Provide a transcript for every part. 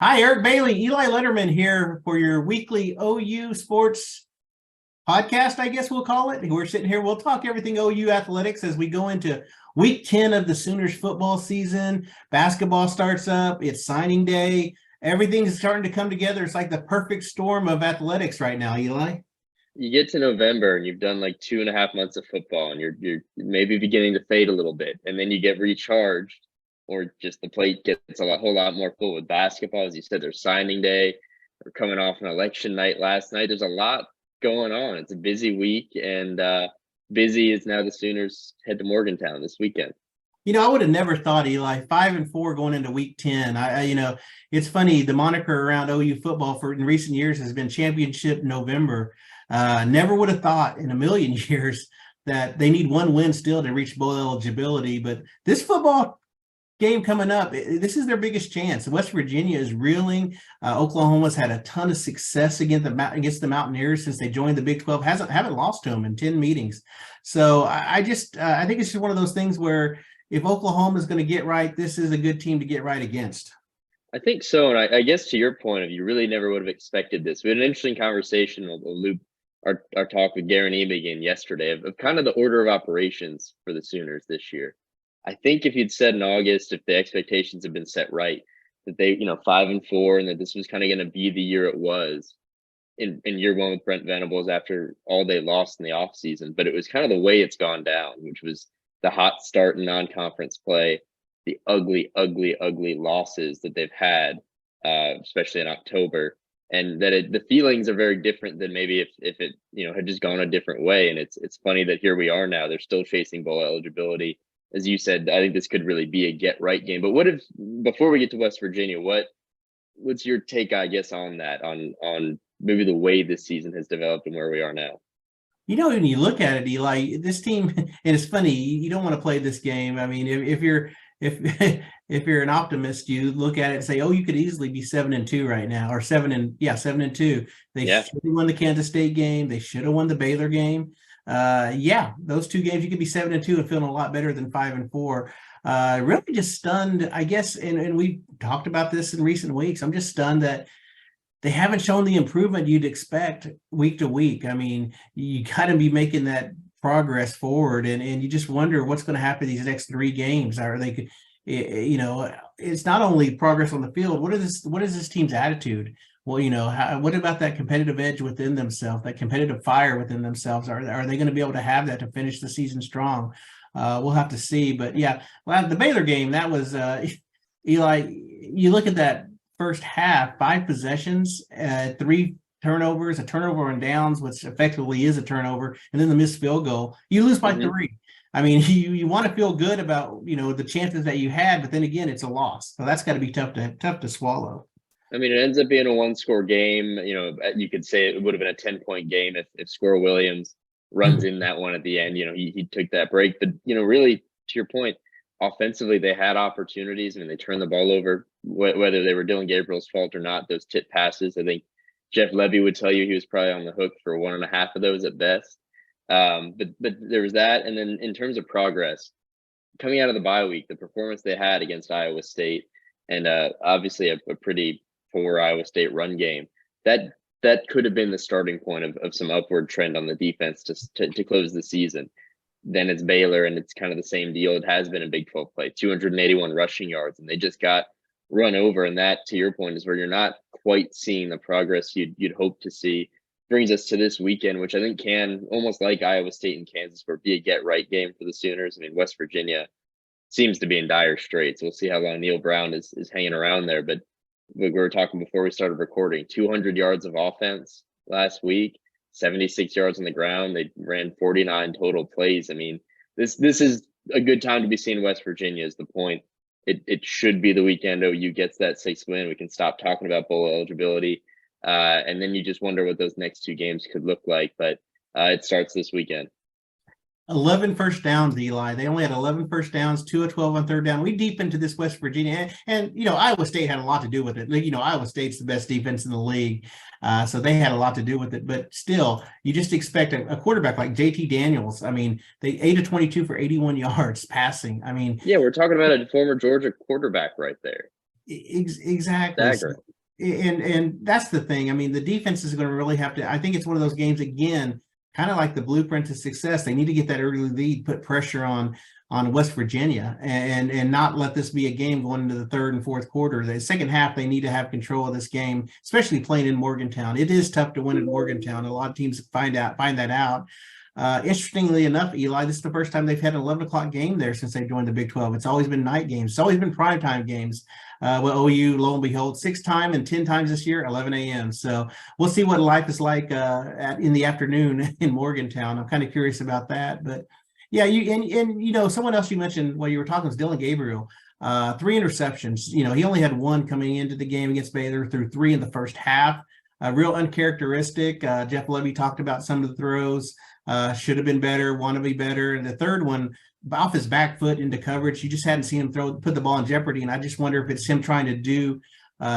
Hi, Eric Bailey, Eli Lederman here for your weekly OU sports podcast, I guess we'll call it. We're sitting here, we'll talk everything OU athletics as we go into week 10 of the Sooners football season. Basketball starts up, it's signing day. Everything's starting to come together. It's like the perfect storm of athletics right now, Eli. You get to November and you've done like 2.5 months of football and you're maybe beginning to fade a little bit, and then you get recharged, or just the plate gets whole lot more full with basketball. As you said, there's signing day. We're coming off an election night last night. There's a lot going on. It's a busy week, and busy is now the Sooners head to Morgantown this weekend. I would have never thought, Eli, 5-4 going into week 10. It's funny. The moniker around OU football in recent years has been Championship November. Never would have thought in a million years that they need one win still to reach bowl eligibility. But this football game coming up, this is their biggest chance. West Virginia is reeling. Oklahoma's had a ton of success against the Mountaineers since they joined the Big 12. Haven't lost to them in 10 meetings. So I think it's just one of those things where if Oklahoma is going to get right, this is a good team to get right against. I think so, and I guess to your point of, you really never would have expected this. We had an interesting conversation. We'll loop our talk with Garen Ebe again yesterday of kind of the order of operations for the Sooners this year. I think if you'd said in August, if the expectations had been set right, that they, 5-4, and that this was kind of going to be the year it was in year one with Brent Venables after all they lost in the offseason. But it was kind of the way it's gone down, which was the hot start in non-conference play, the ugly, ugly, ugly losses that they've had, especially in October. And that the feelings are very different than maybe if it had just gone a different way. And it's funny that here we are now. They're still chasing bowl eligibility. As you said, I think this could really be a get right game. But what if, before we get to West Virginia, what's your take, I guess, on that, on maybe the way this season has developed and where we are now? When you look at it, Eli, this team, and it's funny, you don't want to play this game. I mean, if you're if you're an optimist, you look at it and say, "Oh, you could easily be 7-2 right now, or 7-2." They should have won the Kansas State game. They should have won the Baylor game. Those two games you could be 7-2 and feeling a lot better than 5-4. Really just stunned, I guess, and we talked about this in recent weeks. I'm just stunned that they haven't shown the improvement you'd expect week to week. I mean, you got to be making that progress forward, and you just wonder what's going to happen these next three games. Are they, it's not only progress on the field. What is this team's attitude? Well, what about that competitive edge within themselves, that competitive fire within themselves? Are they going to be able to have that to finish the season strong? We'll have to see. But yeah, well, the Baylor game, that was Eli. You look at that first half, 5 possessions, 3 turnovers, a turnover on downs, which effectively is a turnover, and then the missed field goal. You lose by 3. I mean, you want to feel good about the chances that you had, but then again, it's a loss. So that's got to be tough to swallow. I mean, it ends up being a 1-score game. You could say it would have been a 10-point game if Squirrel Williams runs in that one at the end. He took that break, but really, to your point, offensively, they had opportunities. I mean, they turned the ball over, whether they were Dylan Gabriel's fault or not. Those tip passes, I think Jeff Levy would tell you he was probably on the hook for 1.5 of those at best. But there was that. And then in terms of progress, coming out of the bye week, the performance they had against Iowa State, and obviously a pretty poor Iowa State run game, that could have been the starting point of some upward trend on the defense to close the season. Then it's Baylor, and it's kind of the same deal. It has been a Big 12 play, 281 rushing yards, and they just got run over. And that, to your point, is where you're not quite seeing the progress you'd hope to see. Brings us to this weekend, which I think can, almost like Iowa State and Kansas, be a get-right game for the Sooners. I mean, West Virginia seems to be in dire straits. We'll see how long Neil Brown is hanging around there. But we were talking before we started recording, 200 yards of offense last week, 76 yards on the ground. They ran 49 total plays. I mean, this is a good time to be seeing West Virginia, is the point. It should be the weekend OU gets that 6th win. We can stop talking about bowl eligibility. And then you just wonder what those next 2 games could look like. But it starts this weekend. 11 first downs, Eli. They only had 11 first downs, 2 of 12 on third down. We deep into this West Virginia, and Iowa State had a lot to do with it. Iowa State's the best defense in the league, so they had a lot to do with it. But still, you just expect a quarterback like JT Daniels. I mean, they 8 of 22 for 81 yards passing. I mean, yeah, we're talking about a former Georgia quarterback right there. Exactly. So, Staggering. and that's the thing. I mean, the defense is going to really have to. I think it's one of those games again, kind of like the blueprint to success. They need to get that early lead, put pressure on West Virginia, and not let this be a game going into the third and fourth quarter. The second half, they need to have control of this game, especially playing in Morgantown. It is tough to win in Morgantown. A lot of teams find that out. Interestingly enough, Eli, this is the first time they've had an 11 o'clock game there since they joined the Big 12. It's always been night games. It's always been primetime games. Well, OU, lo and behold, 6 times and 10 times this year, 11 a.m. So we'll see what life is like in the afternoon in Morgantown. I'm kind of curious about that. But yeah, someone else you mentioned while you were talking was Dylan Gabriel. 3 interceptions. He only had 1 coming into the game against Baylor, through 3 in the first half. Real uncharacteristic. Jeff Levy talked about some of the throws. Should have been better, want to be better. And the third one, off his back foot into coverage, you just hadn't seen him put the ball in jeopardy. And I just wonder if it's him trying to do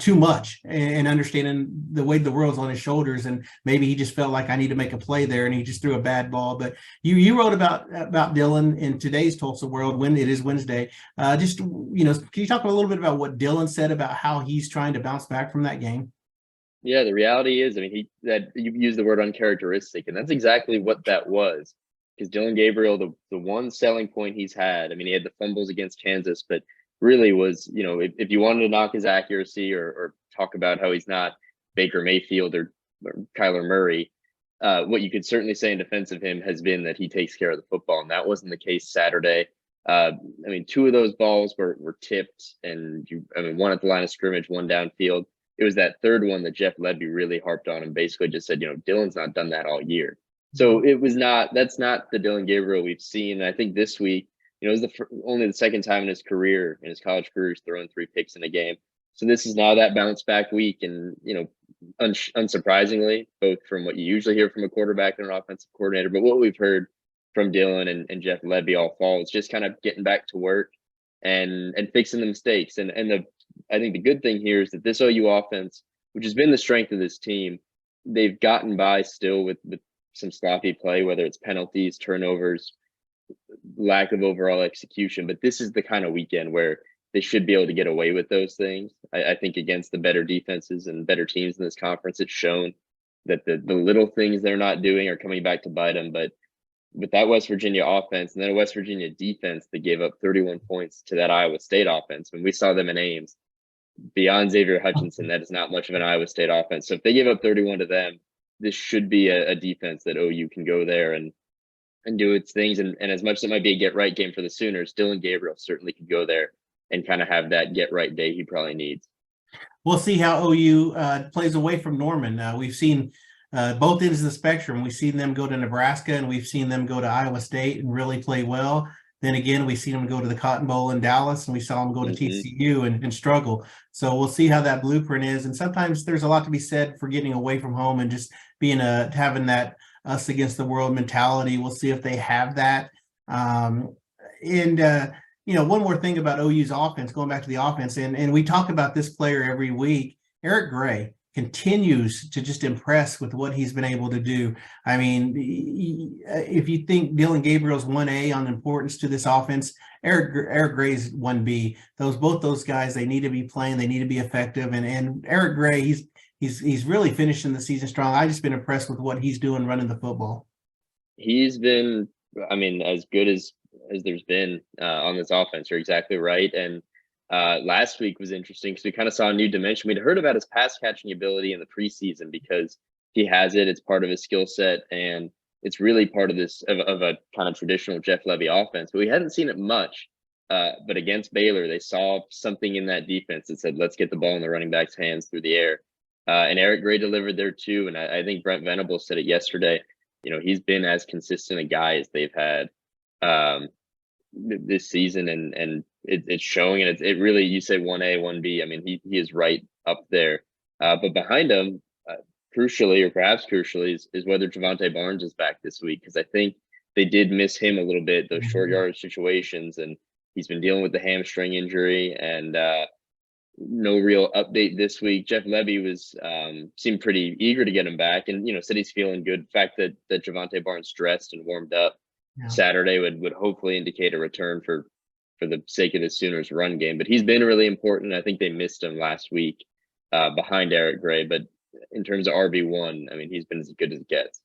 too much and understanding the weight of the world's on his shoulders. And maybe he just felt like, I need to make a play there, and he just threw a bad ball. But you wrote about Dylan in today's Tulsa World, when it is Wednesday. Can you talk a little bit about what Dylan said about how he's trying to bounce back from that game? Yeah, the reality is, I mean, you used the word uncharacteristic, and that's exactly what that was. Because Dylan Gabriel, the one selling point he's had, I mean, he had the fumbles against Kansas, but really was, if you wanted to knock his accuracy or talk about how he's not Baker Mayfield or Kyler Murray, what you could certainly say in defense of him has been that he takes care of the football, and that wasn't the case Saturday. I mean, 2 of those balls were tipped, and one at the line of scrimmage, 1 downfield. It was that third one that Jeff Levy really harped on and basically just said, Dylan's not done that all year. So that's not the Dylan Gabriel we've seen. And I think this week, it was only the second time in his college career, he's thrown 3 picks in a game. So this is now that bounce back week. And, unsurprisingly, both from what you usually hear from a quarterback and an offensive coordinator, but what we've heard from Dylan and Jeff Levy all fall is just kind of getting back to work and fixing the mistakes. I think the good thing here is that this OU offense, which has been the strength of this team, they've gotten by still with some sloppy play, whether it's penalties, turnovers, lack of overall execution. But this is the kind of weekend where they should be able to get away with those things. I think against the better defenses and better teams in this conference, it's shown that the little things they're not doing are coming back to bite them. But with that West Virginia offense and then a West Virginia defense that gave up 31 points to that Iowa State offense, when we saw them in Ames, beyond Xavier Hutchinson, that is not much of an Iowa State offense. So if they give up 31 to them, this should be a defense that OU can go there and do its things. And as much as it might be a get-right game for the Sooners, Dylan Gabriel certainly could go there and kind of have that get-right day he probably needs. We'll see how OU plays away from Norman. We've seen both ends of the spectrum. We've seen them go to Nebraska, and we've seen them go to Iowa State and really play well. Then again, we've seen them go to the Cotton Bowl in Dallas, and we saw them go to TCU and struggle. So we'll see how that blueprint is. And sometimes there's a lot to be said for getting away from home and just having that us against the world mentality. We'll see if they have that. One more thing about OU's offense, going back to the offense, and we talk about this player every week, Eric Gray continues to just impress with what he's been able to do. I mean, if you think Dylan Gabriel's 1A on importance to this offense, Eric Gray's 1B. Both those guys, they need to be playing, they need to be effective. And Eric Gray, he's really finishing the season strong. I've just been impressed with what he's doing running the football. He's been, as good as there's been on this offense. You're exactly right. And last week was interesting because we kind of saw a new dimension. We'd heard about his pass catching ability in the preseason because he has it. It's part of his skill set, and it's really part of this of a kind of traditional Jeff Levy offense. But we hadn't seen it much. But against Baylor, they saw something in that defense that said, let's get the ball in the running back's hands through the air. And Eric Gray delivered there too. And I think Brent Venables said it yesterday. He's been as consistent a guy as they've had this season, and it's showing. And it really, you say 1A, 1B. I mean, he is right up there. But behind him, crucially, or perhaps crucially, is whether Javante Barnes is back this week, because I think they did miss him a little bit, those short yardage situations, and he's been dealing with the hamstring injury, and no real update this week. Jeff Levy seemed pretty eager to get him back, and said he's feeling good. The fact that Javante Barnes dressed and warmed up Saturday would hopefully indicate a return for for the sake of the Sooners run game, but he's been really important. I think they missed him last week behind Eric Gray, but in terms of RB1, I mean, he's been as good as it gets.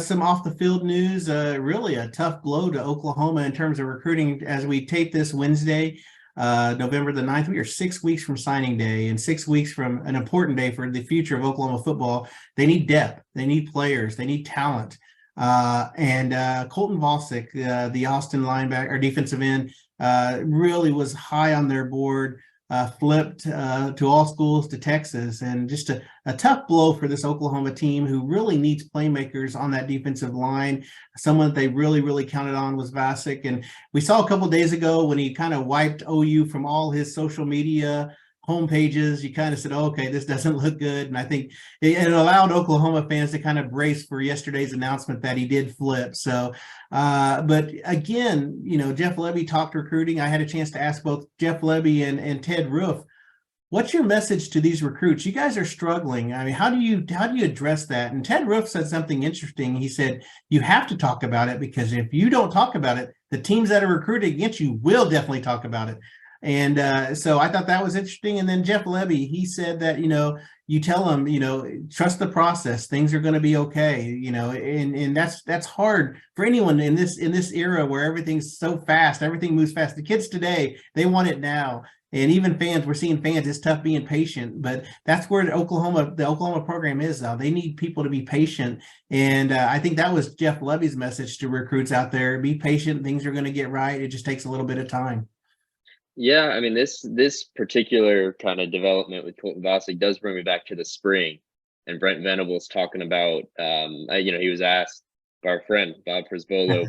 Some off the field news, really a tough blow to Oklahoma in terms of recruiting. As we tape this Wednesday, November the 9th, we are 6 weeks from signing day and 6 weeks from an important day for the future of Oklahoma football. They need depth, they need players, they need talent. And Colton Vasek, the Austin linebacker or defensive end, really was high on their board. Flipped to all schools to Texas, and just a tough blow for this Oklahoma team who really needs playmakers on that defensive line. Someone that they really counted on was Vasek, and we saw a couple of days ago when he kind of wiped OU from all his social media home pages. You kind of said, oh, okay, this doesn't look good. And I think it allowed Oklahoma fans to kind of brace for yesterday's announcement that he did flip. So, but again, you know, Jeff Lebby talked recruiting. I had a chance to ask both Jeff Lebby and Ted Roof, what's your message to these recruits? You guys are struggling. I mean, how do you address that? And Ted Roof said something interesting. He said, you have to talk about it, because if you don't talk about it, the teams that are recruiting against you will definitely talk about it. And so I thought that was interesting. And then Jeff Lebby, he said that, you know, you tell them, you know, trust the process. Things are going to be okay, you know, and that's hard for anyone in this era where everything's so fast, everything moves fast. The kids today, they want it now. And even fans, we're seeing fans, it's tough being patient, but that's where the Oklahoma program is now. They need people to be patient. And I think that was Jeff Lebby's message to recruits out there. Be patient. Things are going to get right. It just takes a little bit of time. Yeah, I mean, this particular kind of development with Colton Vasek does bring me back to the spring, and Brent Venables talking about, you know, he was asked by our friend Bob Frisbolo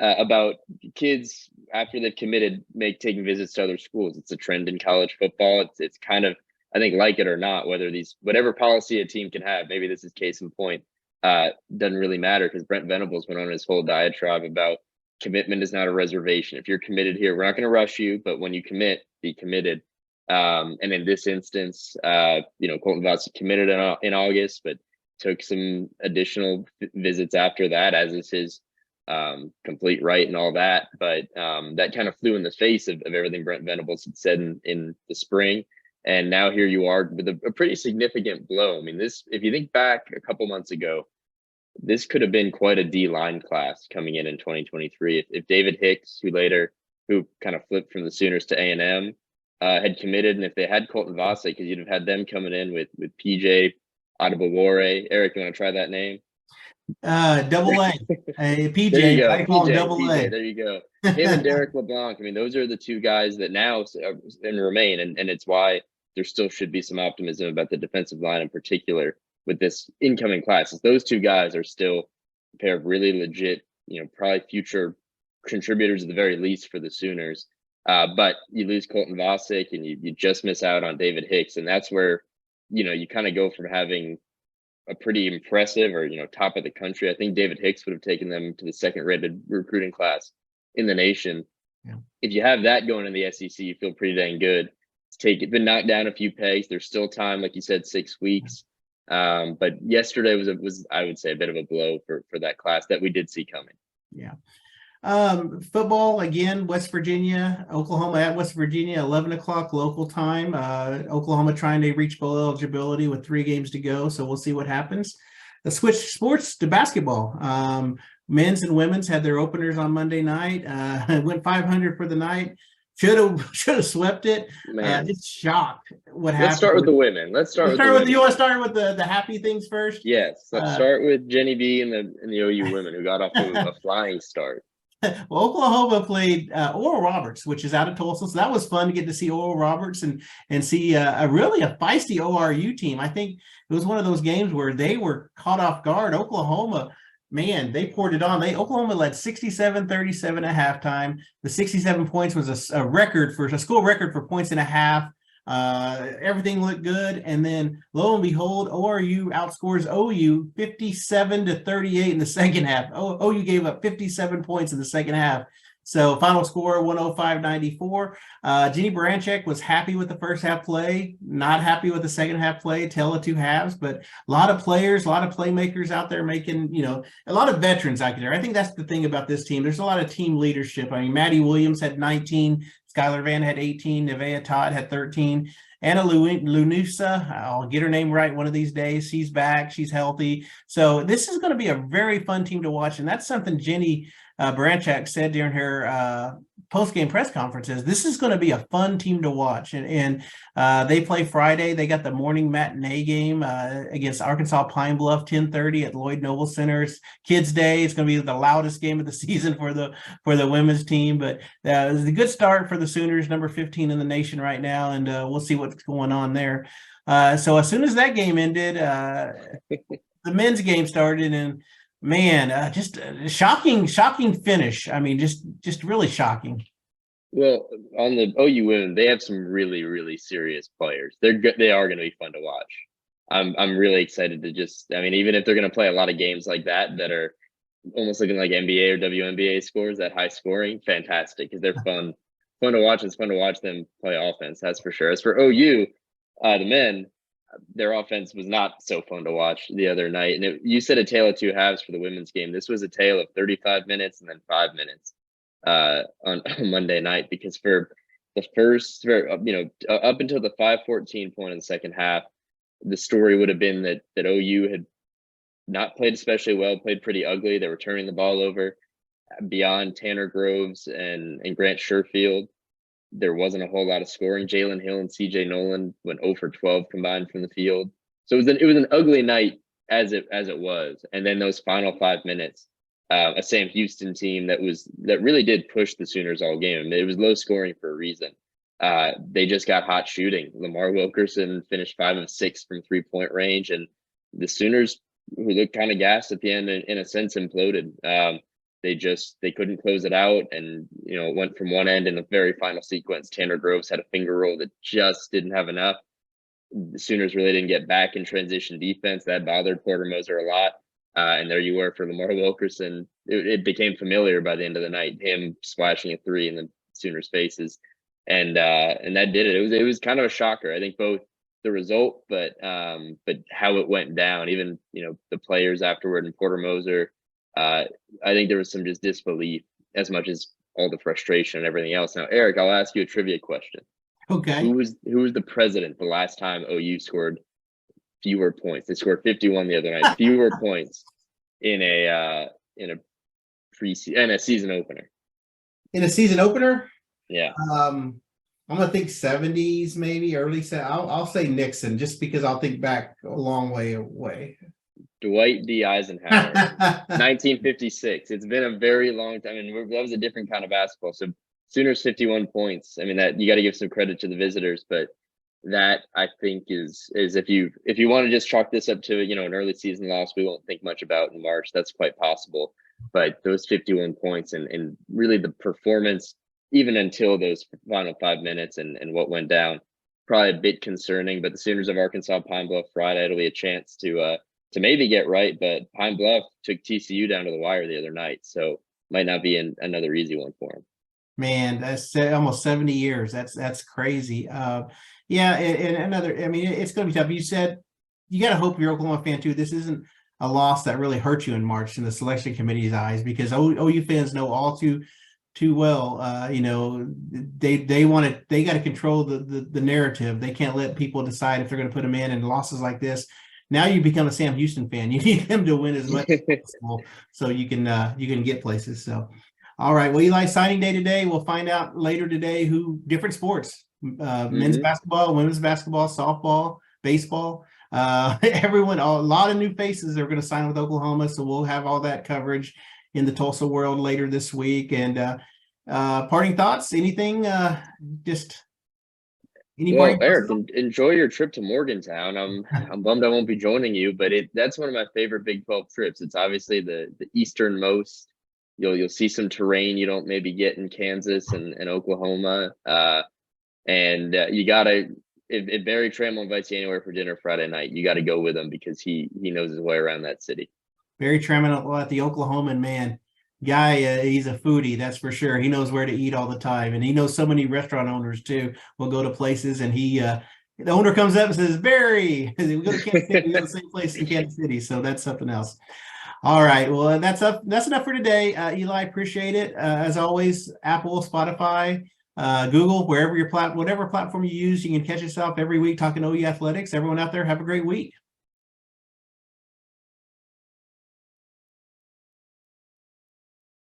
about kids after they've committed taking visits to other schools. It's a trend in college football. It's kind of, I think, like it or not, whatever policy a team can have, maybe this is case in point, doesn't really matter, because Brent Venables went on his whole diatribe about commitment is not a reservation. If you're committed here, we're not going to rush you, but when you commit, be committed. And in this instance, you know, Colton Vasek committed in August, but took some additional visits after that, as is his complete right and all that. But that kind of flew in the face of everything Brent Venables had said in the spring. And now here you are with a pretty significant blow. I mean, if you think back a couple months ago, this could have been quite a D-line class coming in 2023. If David Hicks, who kind of flipped from the Sooners to A&M, had committed, and if they had Colton Vasek, because you'd have had them coming in with PJ Adebawore. Eric, you want to try that name? Double A. PJ. There you go. I call PJ, double PJ, A. there you go. Him and Derek LeBlanc. I mean, those are the two guys that now and remain, and it's why there still should be some optimism about the defensive line in particular with this incoming class. Those two guys are still a pair of really legit, you know, probably future contributors at the very least for the Sooners. But you lose Colton Vasek and you just miss out on David Hicks. And that's where, you know, you kind of go from having a pretty impressive or, you know, top of the country. I think David Hicks would have taken them to the second-rated recruiting class in the nation. Yeah. If you have that going in the SEC, you feel pretty dang good. It's been knocked down a few pegs. There's still time, like you said, 6 weeks. But yesterday was I would say a bit of a blow for that class that we did see coming. Yeah. Football again, West Virginia, Oklahoma at West Virginia, 11 o'clock local time. Oklahoma trying to reach bowl eligibility with 3 games to go. So we'll see what happens. Let's switch sports to basketball. Men's and women's had their openers on Monday night. Went 500 for the night. Should have swept it. Just shocked what happened. Let's start with the women. You want to start with the happy things first? Yes. Let's start with Jenny B and the OU women, who got off to a flying start. Well, Oklahoma played Oral Roberts, which is out of Tulsa, so that was fun to get to see Oral Roberts and see a feisty ORU team. I think it was one of those games where they were caught off guard. Oklahoma, man, they poured it on. Oklahoma led 67-37 at halftime. The 67 points was a school record for points and a half. Everything looked good, and then lo and behold, ORU outscores OU 57-38 in the second half. OU gave up 57 points in the second half So final score 105-94. Jenny Baranchek was happy with the first half play, not happy with the second half play, tell of two halves, but a lot of players, a lot of playmakers out there making, a lot of veterans out there. I think that's the thing about this team. There's a lot of team leadership. I mean, Maddie Williams had 19, Skylar Van had 18, Nevaeh Todd had 13. Anna Lunusa, I'll get her name right one of these days. She's back. She's healthy. So this is going to be a very fun team to watch. And that's something Jenny Baranchak said during her post-game press conferences. This is going to be a fun team to watch. And they play Friday. They got the morning matinee game against Arkansas Pine Bluff, 10:30 at Lloyd Noble Center's Kids Day. It's going to be the loudest game of the season for the women's team. But it was a good start for the Sooners, number 15 in the nation right now. And we'll see what's going on there. So as soon as that game ended, the men's game started, and man, just a shocking finish. I mean, just really shocking. Well, on the OU women, they have some really, really serious players. They are going to be fun to watch. I'm really excited to even if they're going to play a lot of games like that are almost looking like NBA or WNBA scores, that high scoring, fantastic, because they're fun to watch. It's fun to watch them play offense, that's for sure. As for OU, the men, their offense was not so fun to watch the other night. And you said a tale of two halves for the women's game. This was a tale of 35 minutes and then 5 minutes on Monday night, because for the first, up until the 5:14 point in the second half, the story would have been that OU had not played especially well, played pretty ugly. They were turning the ball over. Beyond Tanner Groves and Grant Sherfield, there wasn't a whole lot of scoring. Jalen Hill and CJ Nolan went 0 for 12 combined from the field. So it was an ugly night as it was. And then those final 5 minutes, a Sam Houston team that really did push the Sooners all game. It was low scoring for a reason. They just got hot shooting. Lamar Wilkerson finished 5 of 6 from 3-point range, and the Sooners, who looked kind of gassed at the end, in a sense, imploded. They couldn't close it out, and it went from one end in the very final sequence. Tanner Groves had a finger roll that just didn't have enough. The Sooners really didn't get back in transition defense. That bothered Porter Moser a lot. And there you were for Lamar Wilkerson. It became familiar by the end of the night, him splashing a 3 in the Sooners' faces, and that did it. It was kind of a shocker. I think both the result, but how it went down. Even the players afterward, and Porter Moser. I think there was some just disbelief as much as all the frustration and everything else. Now, Eric, I'll ask you a trivia question. Okay. Who was the president the last time OU scored fewer points? They scored 51 the other night. Fewer points in a season opener. In a season opener? Yeah. I'm gonna think 70s, maybe early. I'll say Nixon, just because I'll think back a long way away. Dwight D. Eisenhower, 1956. It's been a very long time, and that was a different kind of basketball. So Sooners 51 points. I mean, that you got to give some credit to the visitors, but that, I think, is if you want to just chalk this up to an early season loss, we won't think much about in March. That's quite possible. But those 51 points and really the performance, even until those final 5 minutes and what went down, probably a bit concerning. But the Sooners of Arkansas Pine Bluff Friday, it'll be a chance to maybe get right. But Pine Bluff took TCU down to the wire the other night, so might not be another easy one for them. Man, that's almost 70 years. That's crazy. Yeah, and another. I mean, it's going to be tough. You said you got to hope you're Oklahoma fan too. This isn't a loss that really hurt you in March in the selection committee's eyes, because OU fans know all too well. They got to control the narrative. They can't let people decide if they're going to put them in. And losses like this, now you become a Sam Houston fan. You need them to win as much as possible so you can get places. So, all right. Well, Eli, signing day today. We'll find out later today who different sports, men's basketball, women's basketball, softball, baseball. Everyone, a lot of new faces are going to sign with Oklahoma. So we'll have all that coverage in the Tulsa World later this week. And parting thoughts, anything, just anybody? Well, Eric, enjoy your trip to Morgantown. I'm bummed I won't be joining you, but that's one of my favorite Big 12 trips. It's obviously the easternmost. You'll see some terrain you don't maybe get in Kansas and Oklahoma. And you gotta, if Barry Trammell invites you anywhere for dinner Friday night, you got to go with him, because he knows his way around that city. Barry Trammell at the Oklahoman, man. Guy, he's a foodie, that's for sure. He knows where to eat all the time, and he knows so many restaurant owners too. We'll go to places, and the owner comes up and says, "Barry, we go to Kansas City. We go to the same place in Kansas City." So that's something else. All right, well, that's enough for today. Eli, appreciate it. As always, Apple, Spotify, Google, whatever platform you use, you can catch yourself every week talking OU athletics. Everyone out there, have a great week.